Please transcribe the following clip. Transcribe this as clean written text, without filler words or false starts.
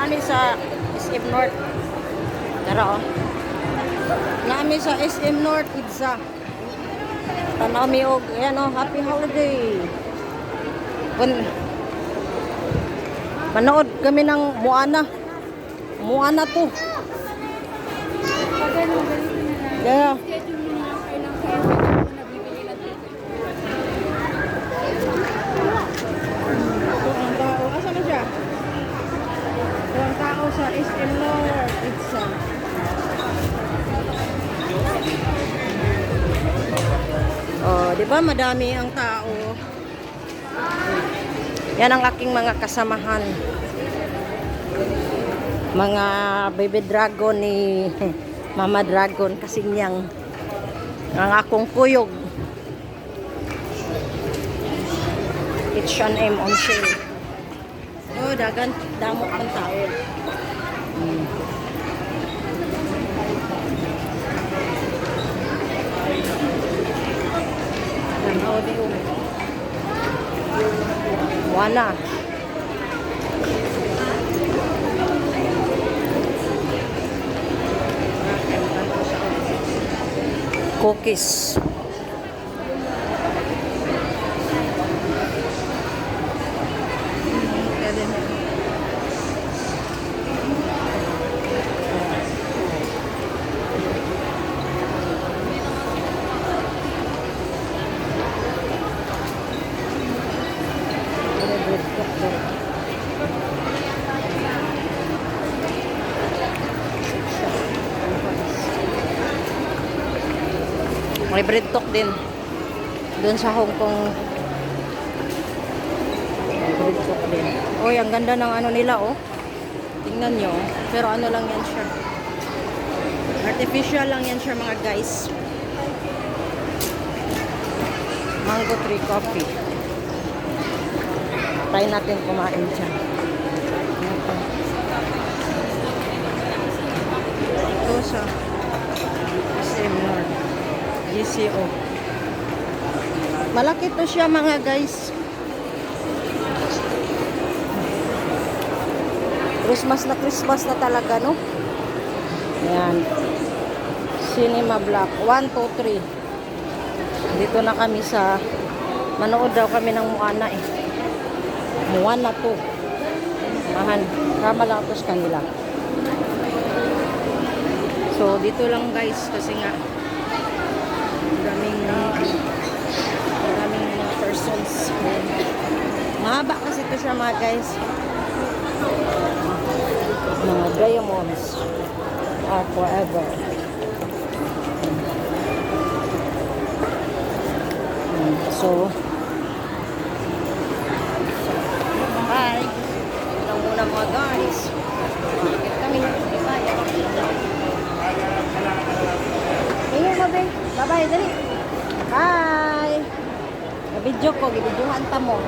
Nami sa SM North. Tara, oh. Nami sa SM North Pizza. Tanaw mi og ayan, oh, happy holiday. Manood kami ng Moana. Moana to. Yeah. Asa na siya? Ang tao sa SM North Pizza. Oh, 'di ba madami ang tao? Yan ang aking mga kasamahan. Mga baby dragon ni Mama Dragon kasi niyang ang akong kuyog. H&M on sale. Oh, dagan damot ng tao. Wala. Cookies. May bread talk din. Doon sa Hong Kong. Bread talk din. Oy, ang ganda ng ano nila, oh. Tingnan nyo. Pero ano lang yan siya. Artificial lang yan siya, mga guys. Mango tree coffee. Try natin kumain siya. Ito sa SM North. GCO. Malaki to siya, mga guys. Christmas na talaga, no? Ayan. Cinema Block 1, 2, 3. Dito na kami sa manood daw kami ng Moana eh. Moana to. Mahan. Kama lang ito sa kanila. So, dito lang, guys, kasi nga maraming mga persons. Mahaba kasi ito siya, mga guys. Mga diamonds are forever. So, bye. Ito muna, mga guys. Bakit kami nagkakaya? Ingat mo, Ben. Bye-bye, dali. Bye! Nabidyo ko, gibidyohan ta mo.